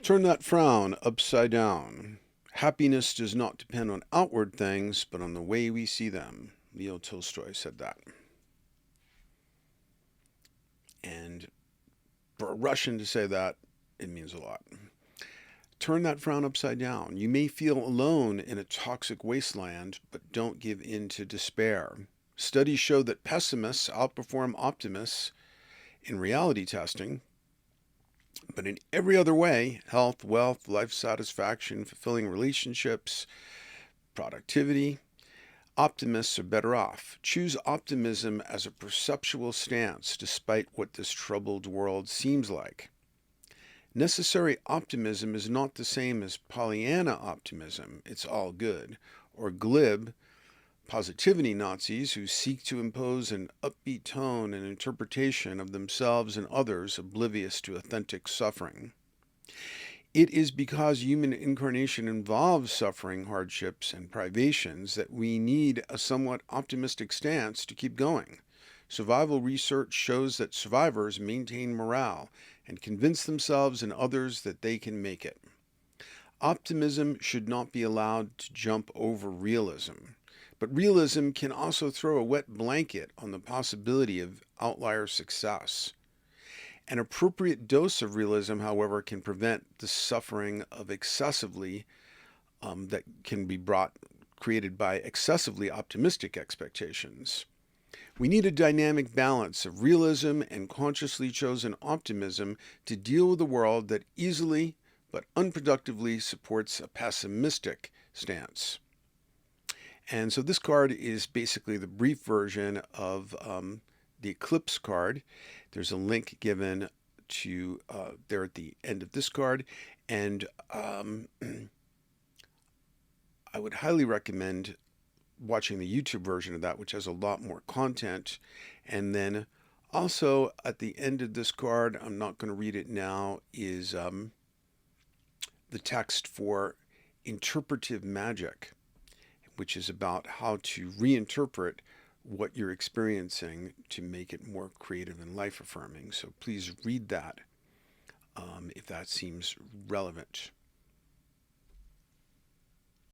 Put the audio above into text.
Turn that frown upside down. Happiness does not depend on outward things, but on the way we see them. Leo Tolstoy said that. And for a Russian to say that, it means a lot. Turn that frown upside down. You may feel alone in a toxic wasteland, but don't give in to despair. Studies show that pessimists outperform optimists in reality testing, but in every other way, health, wealth, life satisfaction, fulfilling relationships, productivity, optimists are better off. Choose optimism as a perceptual stance despite what this troubled world seems like. Necessary optimism is not the same as Pollyanna optimism, it's all good, or glib positivity Nazis who seek to impose an upbeat tone and interpretation of themselves and others oblivious to authentic suffering. It is because human incarnation involves suffering, hardships, and privations that we need a somewhat optimistic stance to keep going. Survival research shows that survivors maintain morale and convince themselves and others that they can make it. Optimism should not be allowed to jump over realism. But realism can also throw a wet blanket on the possibility of outlier success. An appropriate dose of realism, however, can prevent the suffering of excessively that can be created by excessively optimistic expectations. We need a dynamic balance of realism and consciously chosen optimism to deal with a world that easily but unproductively supports a pessimistic stance. And so this card is basically the brief version of the Eclipse card. There's a link given to there at the end of this card. And I would highly recommend watching the YouTube version of that, which has a lot more content. And then also at the end of this card, I'm not going to read it now, is the text for interpretive magic, which is about how to reinterpret what you're experiencing to make it more creative and life affirming. So please read that if that seems relevant.